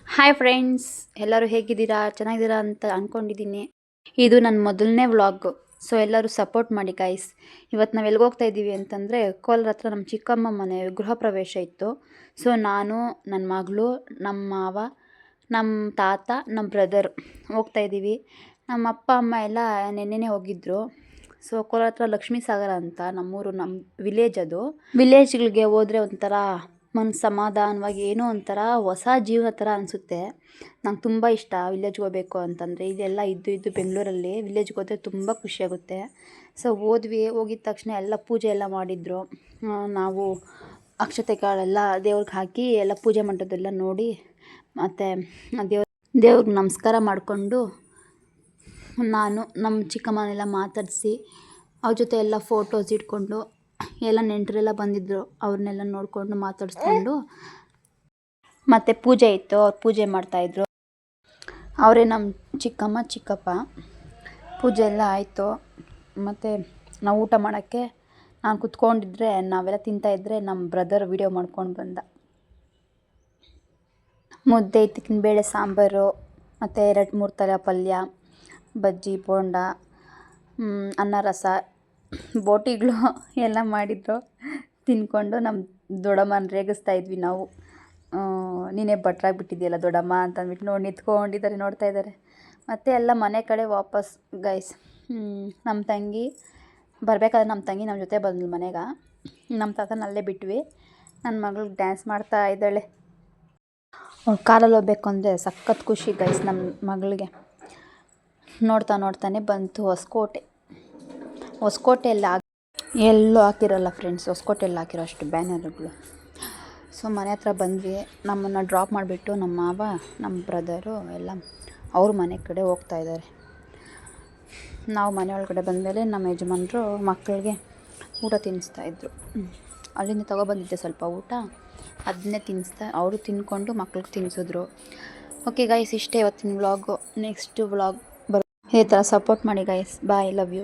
Hi friends, ಎಲ್ಲರೂ ಹೇಗಿದ್ದೀರಾ? ಚೆನ್ನಾಗಿದ್ದೀರಾ ಅಂತ ಅಂದ್ಕೊಂಡಿದ್ದೀನಿ. ಇದು ನನ್ನ ಮೊದಲನೇ ವ್ಲಾಗ್. ಸೊ ಎಲ್ಲರೂ ಸಪೋರ್ಟ್ ಮಾಡಿ ಗೈಸ್. ಇವತ್ತು ನಾವು ಎಲ್ಲಿಗೆ ಹೋಗ್ತಾ ಇದ್ದೀವಿ ಅಂತಂದರೆ, ಕೋಲಾರ ಹತ್ರ ನಮ್ಮ ಚಿಕ್ಕಮ್ಮ ಮನೆ ಗೃಹ ಪ್ರವೇಶ ಇತ್ತು. ಸೊ ನಾನು, ನನ್ನ ಮಗಳು, ನಮ್ಮ ಮಾವ, ನಮ್ಮ ತಾತ, ನಮ್ಮ ಬ್ರದರ್ ಹೋಗ್ತಾ ಇದ್ದೀವಿ. ನಮ್ಮ ಅಪ್ಪ ಅಮ್ಮ ಎಲ್ಲ ನೆನ್ನೆನೇ ಹೋಗಿದ್ದರು. ಸೊ ಕೋಲಾರ ಹತ್ರ ಲಕ್ಷ್ಮೀ ಸಾಗರ ಅಂತ ನಮ್ಮೂರು, ನಮ್ಮ ವಿಲೇಜ್ ಅದು. ವಿಲೇಜ್ಗಳಿಗೆ ಹೋದರೆ ಒಂಥರ ಮನಸ್ಸು ಸಮಾಧಾನವಾಗಿ ಏನೋ ಒಂಥರ ಹೊಸ ಜೀವನ ಥರ ಅನಿಸುತ್ತೆ. ನಂಗೆ ತುಂಬ ಇಷ್ಟ ವಿಲೇಜ್ಗೆ ಹೋಗಬೇಕು ಅಂತಂದರೆ. ಇದೆಲ್ಲ ಇದ್ದು ಬೆಂಗಳೂರಲ್ಲಿ ವಿಲೇಜ್ಗೆ ಹೋದರೆ ತುಂಬ ಖುಷಿಯಾಗುತ್ತೆ. ಸೊ ಹೋಗಿದ ತಕ್ಷಣ ಎಲ್ಲ ಪೂಜೆ ಎಲ್ಲ ಮಾಡಿದರು. ನಾವು ಅಕ್ಷತೆಗಳೆಲ್ಲ ದೇವ್ರಿಗೆ ಹಾಕಿ ಎಲ್ಲ ಪೂಜೆ ಮಾಡೋದೆಲ್ಲ ನೋಡಿ, ಮತ್ತು ದೇವ್ರಿಗೆ ನಮಸ್ಕಾರ ಮಾಡಿಕೊಂಡು, ನಾನು ನಮ್ಮ ಚಿಕ್ಕಮ್ಮನೆಲ್ಲ ಮಾತಾಡಿಸಿ ಅವ್ರ ಜೊತೆ ಎಲ್ಲ ಫೋಟೋಸ್ ಇಟ್ಕೊಂಡು, ಎಲ್ಲ ನೆಂಟರೆಲ್ಲ ಬಂದಿದ್ದರು, ಅವ್ರನ್ನೆಲ್ಲ ನೋಡಿಕೊಂಡು ಮಾತಾಡಿಸ್ಕೊಂಡು, ಮತ್ತು ಪೂಜೆ ಇತ್ತು, ಅವ್ರು ಪೂಜೆ ಮಾಡ್ತಾಯಿದ್ರು. ಅವರೇ ನಮ್ಮ ಚಿಕ್ಕಮ್ಮ ಚಿಕ್ಕಪ್ಪ. ಪೂಜೆ ಎಲ್ಲ ಆಯಿತು. ಮತ್ತು ನಾವು ಊಟ ಮಾಡೋಕ್ಕೆ ನಾನು ಕುತ್ಕೊಂಡಿದ್ರೆ, ನಾವೆಲ್ಲ ತಿಂತಾಯಿದ್ರೆ ನಮ್ಮ ಬ್ರದರ್ ವೀಡಿಯೋ ಮಾಡ್ಕೊಂಡು ಬಂದ. ಮುದ್ದೆ ಇತ್ತಿನ ಬೇಳೆ ಸಾಂಬಾರು, ಮತ್ತು 2-3 ಥರ ಪಲ್ಯ, ಬಜ್ಜಿ ಬೋಂಡ, ಅನ್ನ ರಸ, ಬೋಟಿಗಳು ಎಲ್ಲ ಮಾಡಿದ್ರು. ತಿಂದ್ಕೊಂಡು ನಮ್ಮ ದೊಡ್ಡಮ್ಮನ ರೇಗಿಸ್ತಾ ಇದ್ವಿ ನಾವು. ನೀನೇ ಭಟ್ರಾಗ್ಬಿಟ್ಟಿದೆಯಲ್ಲ ದೊಡ್ಡಮ್ಮ ಅಂತಂದ್ಬಿಟ್ಟು ನಿಂತ್ಕೊಂಡಿದ್ದಾರೆ, ನೋಡ್ತಾ ಇದ್ದಾರೆ. ಮತ್ತು ಎಲ್ಲ ಮನೆ ಕಡೆ ವಾಪಸ್ ಗೈಸ್. ನಮ್ಮ ತಂಗಿ ಬರಬೇಕಾದ್ರೆ ನಮ್ಮ ತಂಗಿ ನಮ್ಮ ಜೊತೆ ಬಂದ್ಲು ಮನೆಗೆ. ನಮ್ಮ ತಾತನ ಅಲ್ಲೇ ಬಿಟ್ವಿ. ನನ್ನ ಮಗಳು ಡ್ಯಾನ್ಸ್ ಮಾಡ್ತಾ ಇದ್ದಾಳೆ. ಅವ್ಳು ಕಾರಲ್ಲಿ ಹೋಗ್ಬೇಕು ಅಂದರೆ ಸಖತ್ ಖುಷಿ ಗೈಸ್ ನಮ್ಮ ಮಗಳಿಗೆ. ನೋಡ್ತಾನೆ ಬಂತು ಹೊಸಕೋಟೆಯಲ್ಲಿ ಎಲ್ಲೂ ಹಾಕಿರಲ್ಲ ಫ್ರೆಂಡ್ಸ್, ಹೊಸಕೋಟೆಯಲ್ಲಿ ಹಾಕಿರೋ ಅಷ್ಟು ಬ್ಯಾನರ್ಗಳು. ಸೊ ಮನೆ ಹತ್ರ ಬಂದ್ವಿ. ನಮ್ಮನ್ನು ಡ್ರಾಪ್ ಮಾಡಿಬಿಟ್ಟು ನಮ್ಮ ಮಾವ, ನಮ್ಮ ಬ್ರದರು ಎಲ್ಲ ಅವ್ರ ಮನೆ ಕಡೆ ಹೋಗ್ತಾ ಇದ್ದಾರೆ. ನಾವು ಮನೆ ಒಳಗಡೆ ಬಂದಮೇಲೆ ನಮ್ಮ ಯಜಮಾನರು ಮಕ್ಕಳಿಗೆ ಊಟ ತಿನ್ನಿಸ್ತಾಯಿದ್ರು. ಅಲ್ಲಿಂದ ತೊಗೊಬಂದಿದ್ದೆ ಸ್ವಲ್ಪ ಊಟ, ಅದನ್ನೇ ಅವರು ತಿಂದ್ಕೊಂಡು ಮಕ್ಳಿಗೆ ತಿನ್ನಿಸಿದ್ರು. ಓಕೆ ಗೈಸ್, ಇಷ್ಟೇ ಇವತ್ತಿನ ವ್ಲಾಗು. ನೆಕ್ಸ್ಟ್ ವ್ಲಾಗ್ ಇದೇ ಥರ ಸಪೋರ್ಟ್ ಮಾಡಿ ಗೈಸ್. Bye, love you.